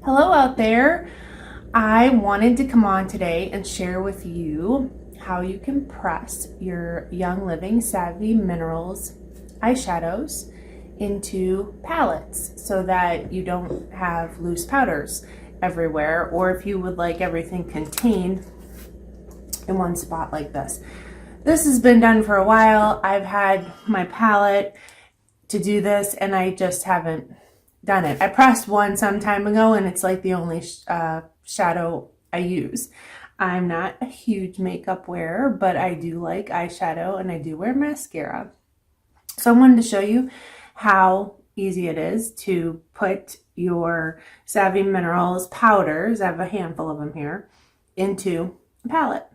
Hello out there. I wanted to come on today and share with you how you can press your Young Living Savvy Minerals eyeshadows into palettes so that you don't have loose powders everywhere, or if you would like everything contained in one spot like this. This has been done for a while. I've had my palette to do this and I just haven't done it. I pressed one some time ago and it's like the only shadow I use. I'm not a huge makeup wearer, but I do like eyeshadow and I do wear mascara. So I wanted to show you how easy it is to put your Savvy Minerals powders, I have a handful of them here, into a palette.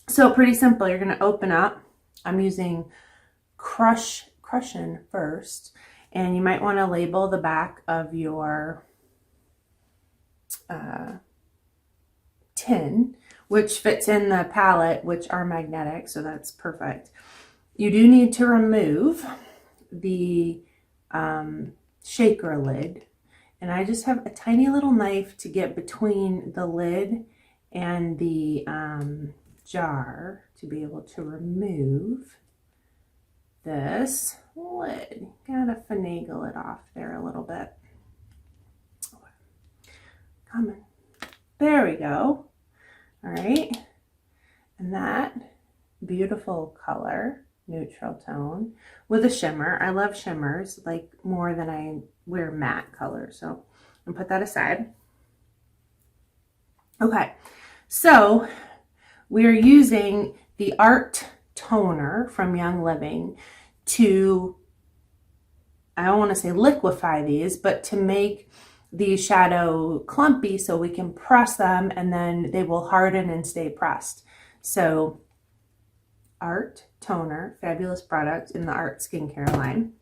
So pretty simple. You're going to open up. I'm using Crushing first, and you might want to label the back of your tin, which fits in the palette, which are magnetic, so that's perfect. You do need to remove the shaker lid, and I just have a tiny little knife to get between the lid and the jar to be able to remove this lid. Gotta finagle it off there a little bit. Coming. There we go. All right. And that beautiful color, neutral tone with a shimmer. I love shimmers like more than I wear matte colors. So I'm gonna put that aside. Okay. So we're using the Art Toner from Young Living to, I don't want to say liquefy these, but to make the shadow clumpy so we can press them and then they will harden and stay pressed. So Art Toner, fabulous product in the Art Skincare line.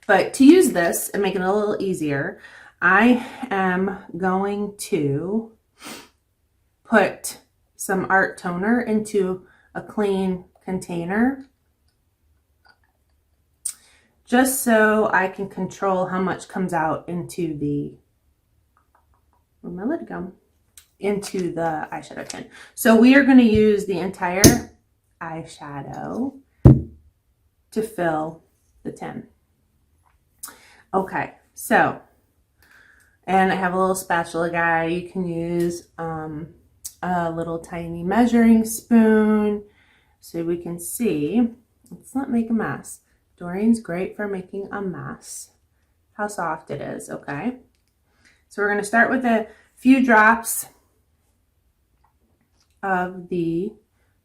But to use this and make it a little easier, I am going to put some Art Toner into a clean container just so I can control how much comes out into the, where'd my lid go? Into the eyeshadow tin. So we are going to use the entire eyeshadow to fill the tin. Okay, so, and I have a little spatula guy. You can use a little tiny measuring spoon so we can see. Let's not make a mess. Doreen's great for making a mess. How soft it is, okay? So we're going to start with a few drops of the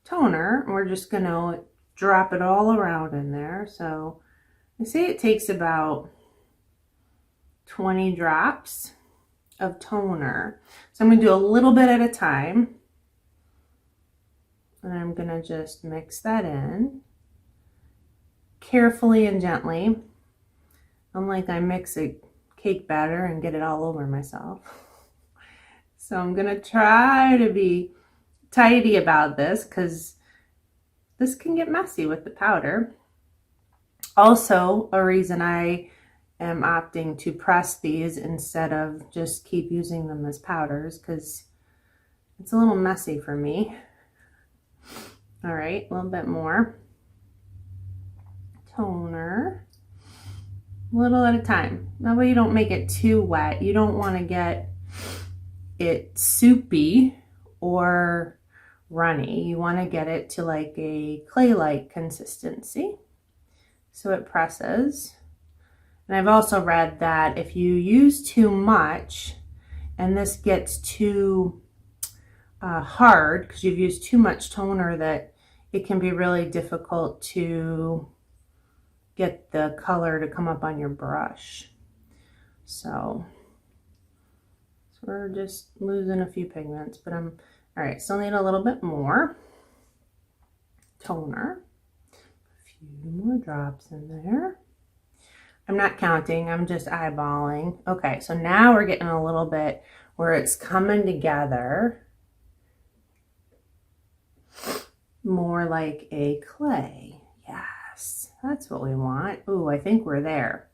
toner. We're just going to drop it all around in there. So I say it takes about 20 drops of toner. So I'm going to do a little bit at a time. And I'm going to just mix that in carefully and gently. Unlike I mix a cake batter and get it all over myself. So I'm going to try to be tidy about this because this can get messy with the powder. Also, a reason I am opting to press these instead of just keep using them as powders because it's a little messy for me. All right, a little bit more toner, a little at a time. That way you don't make it too wet. You don't want to get it soupy or runny. You want to get it to like a clay-like consistency so it presses. And I've also read that if you use too much and this gets too hard because you've used too much toner, that it can be really difficult to get the color to come up on your brush. So we're just losing a few pigments, but all right, still need a little bit more toner. A few more drops in there. I'm not counting, I'm just eyeballing. Okay, so now we're getting a little bit where it's coming together more like a clay. Yes, that's what we want. Ooh, I think we're there.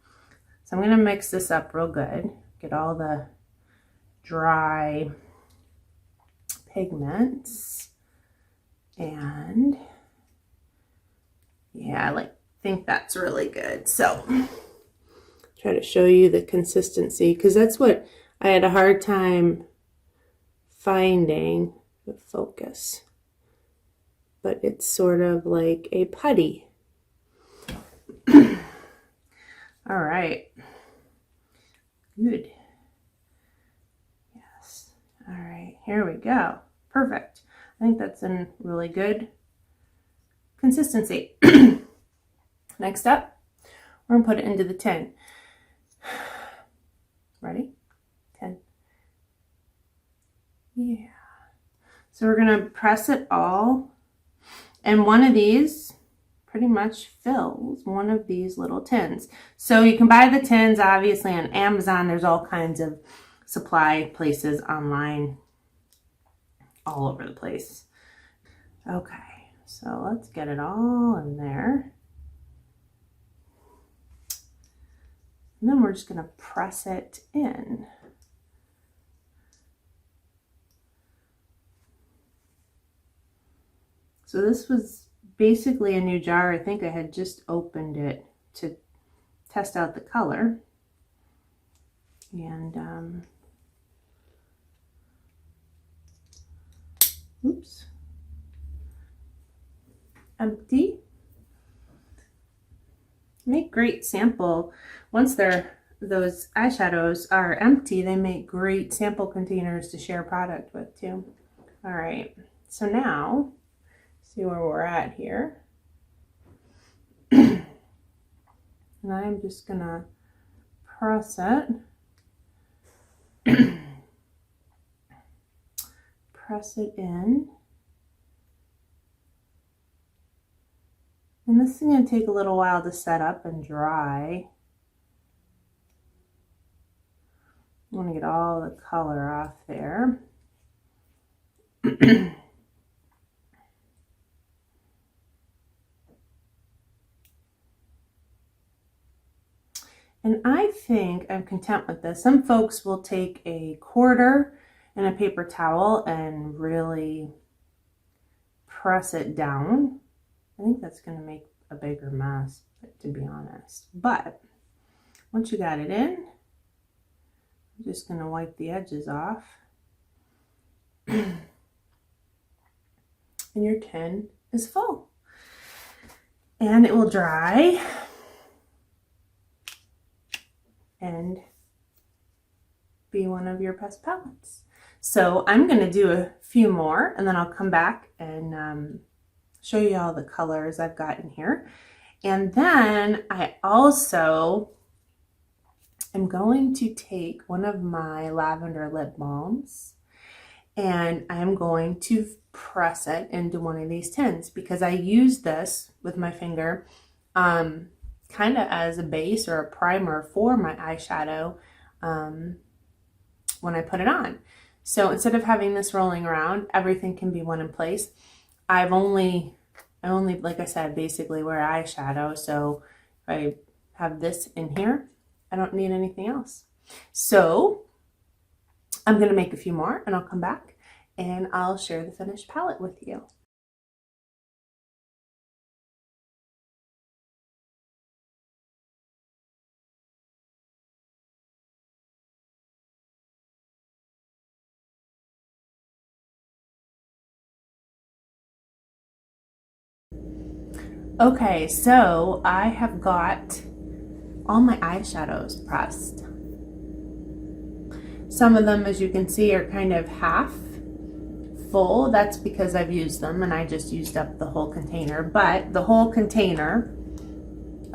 So I'm going to mix this up real good. get all the dry pigments. And yeah, I think that's really good. So try to show you the consistency, because that's what I had a hard time finding with focus. But it's sort of like a putty. All right. Good. Yes. All right, here we go. Perfect. I think that's in really good consistency. Next up, we're gonna put it into the tin. Ready? 10. Yeah. So we're gonna press it all, and one of these pretty much fills one of these little tins. So you can buy the tins obviously on Amazon. There's all kinds of supply places online all over the place. Okay, so let's get it all in there. And then we're just gonna press it in. So this was basically a new jar. I think I had just opened it to test out the color. And oops, empty. Make great sample. Once those eyeshadows are empty, they make great sample containers to share product with too. All right, so now see where we're at here. And I'm just gonna press it. Press it in. And this is going to take a little while to set up and dry. I want to get all the color off there. And I think I'm content with this. Some folks will take a quarter and a paper towel and really press it down. I think that's going to make a bigger mess, to be honest. But once you got it in, I'm just going to wipe the edges off. And your tin is full. And it will dry and be one of your best palettes. So I'm going to do a few more, and then I'll come back and show you all the colors I've got in here. And then I also am going to take one of my lavender lip balms, and I'm going to press it into one of these tins, because I use this with my finger kind of as a base or a primer for my eyeshadow when I put it on. So instead of having this rolling around, everything can be one in place. I only, like I said, basically wear eyeshadow. So if I have this in here, I don't need anything else. So I'm going to make a few more, and I'll come back and I'll share the finished palette with you. Okay, so I have got all my eyeshadows pressed. Some of them, as you can see, are kind of half full. That's because I've used them and I just used up the whole container. But the whole container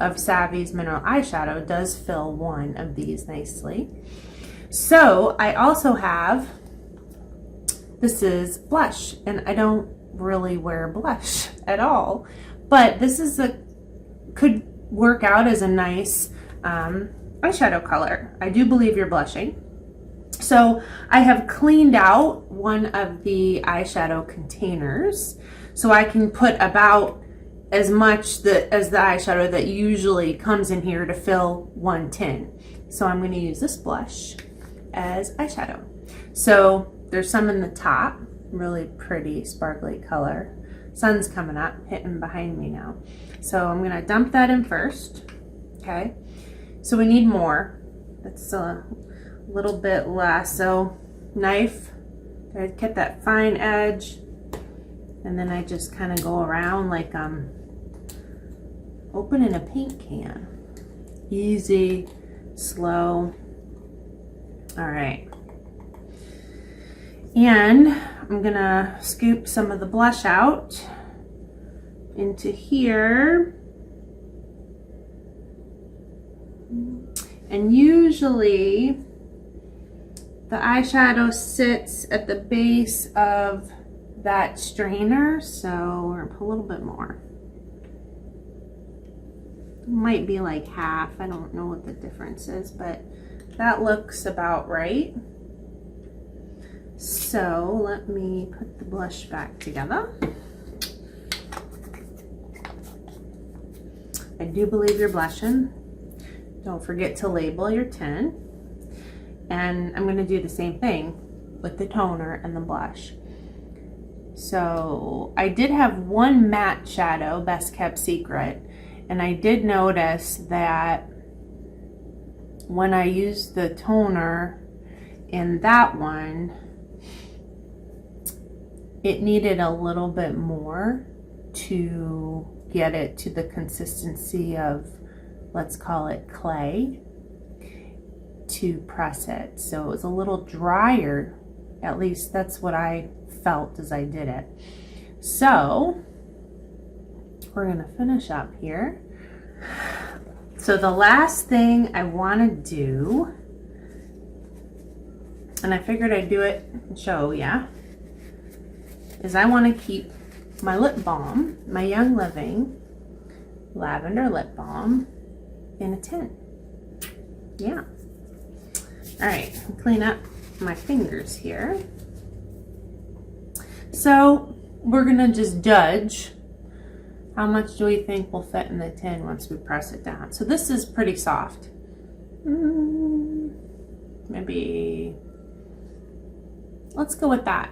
of Savvy's Mineral Eyeshadow does fill one of these nicely. So I also have, this is blush, and I don't really wear blush at all. But this is could work out as a nice eyeshadow color. I do believe you're blushing. So I have cleaned out one of the eyeshadow containers, so I can put about as much as the eyeshadow that usually comes in here to fill one tin. So I'm going to use this blush. as eyeshadow. So there's some in the top, really pretty sparkly color. Sun's coming up, hitting behind me now. So I'm gonna dump that in first, okay? So we need more. That's a little bit less. So knife, I get that fine edge, and then I just kind of go around like I'm opening a paint can. Easy, slow. All right. And I'm gonna scoop some of the blush out into here. And usually the eyeshadow sits at the base of that strainer, so we're gonna put a little bit more. It might be like half, I don't know what the difference is, but that looks about right. So let me put the blush back together. I do believe you're blushing. Don't forget to label your tin. And I'm gonna do the same thing with the toner and the blush. So I did have one matte shadow, best kept secret, and I did notice that when I used the toner in that one, it needed a little bit more to get it to the consistency of, let's call it clay, to press it. So it was a little drier, at least that's what I felt as I did it. So we're gonna finish up here. So the last thing I wanna do, and I figured I'd do it and show ya, is I wanna keep my lip balm, my Young Living Lavender lip balm, in a tin. Yeah. All right, clean up my fingers here. So we're gonna just judge how much do we think will fit in the tin once we press it down. So this is pretty soft. Maybe, let's go with that.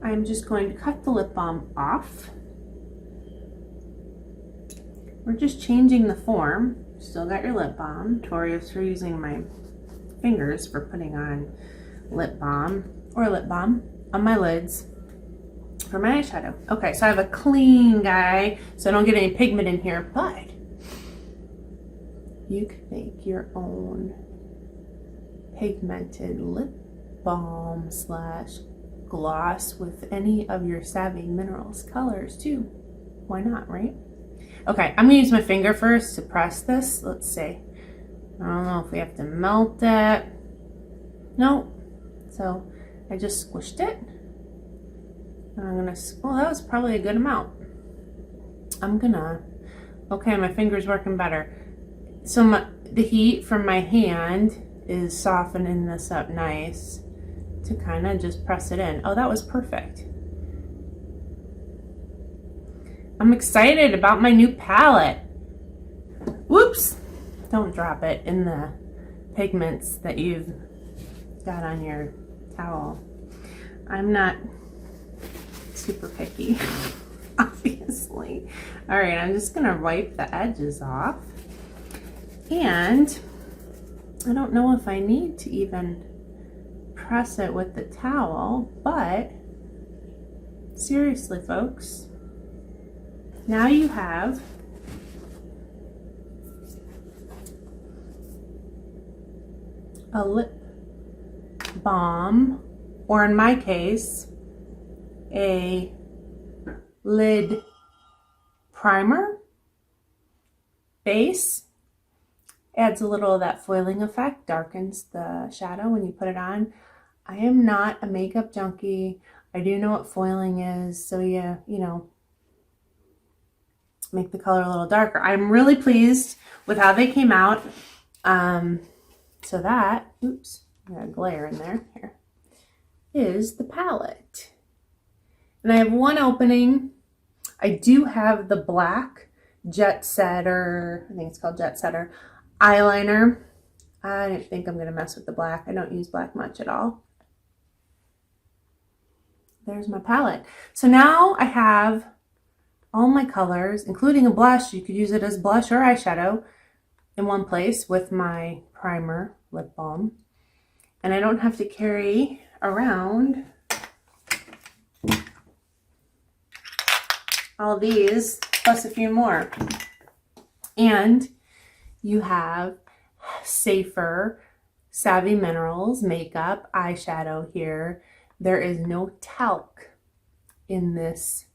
I'm just going to cut the lip balm off. We're just changing the form. Still got your lip balm. Tori's for using my fingers for putting on lip balm or lip balm on my lids for my eyeshadow. Okay, so I have a clean guy, so I don't get any pigment in here, but you can make your own pigmented lip balm slash gloss with any of your Savvy Minerals colors too. Why not, right? Okay, I'm gonna use my finger first to press this. Let's see. I don't know if we have to melt it. No. So I just squished it. And I'm gonna, well, that was probably a good amount. Okay, my finger's working better. So the heat from my hand is softening this up nice to kind of just press it in. Oh, that was perfect. I'm excited about my new palette. Whoops! Don't drop it in the pigments that you've got on your towel. I'm not super picky, obviously. All right, I'm just gonna wipe the edges off. And I don't know if I need to even press it with the towel, but seriously, folks, now you have a lip balm, or in my case, a lid primer base. Adds a little of that foiling effect, darkens the shadow when you put it on. I am not a makeup junkie. I do know what foiling is, so yeah, you know, make the color a little darker. I'm really pleased with how they came out. So that, oops, I got a glare in there. Here is the palette. And I have one opening. I do have the black Jet Setter, I think it's called Jet Setter, eyeliner I didn't think I'm going to mess with the black. I don't use black much at all. There's my palette. So now I have all my colors, including a blush. You could use it as blush or eyeshadow in one place with my primer lip balm. And I don't have to carry around all these plus a few more. And you have safer Savvy Minerals makeup eyeshadow here. There is no talc in this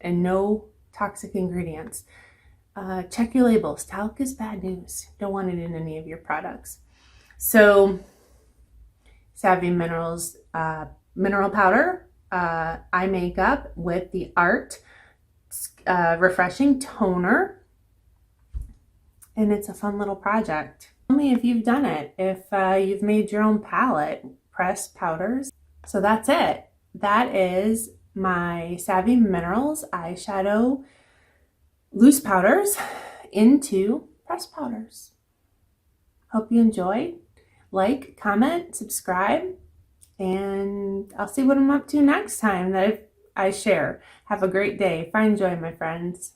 and no toxic ingredients. Check your labels. Talc is bad news. Don't want it in any of your products. So Savvy Minerals mineral powder eye makeup with the Art refreshing toner. And it's a fun little project. Tell me if you've done it, if you've made your own palette, pressed powders. So that's it. That is my Savvy Minerals eyeshadow loose powders into pressed powders. Hope you enjoyed. Like, comment, subscribe, and I'll see what I'm up to next time that I share. Have a great day. Find joy, my friends.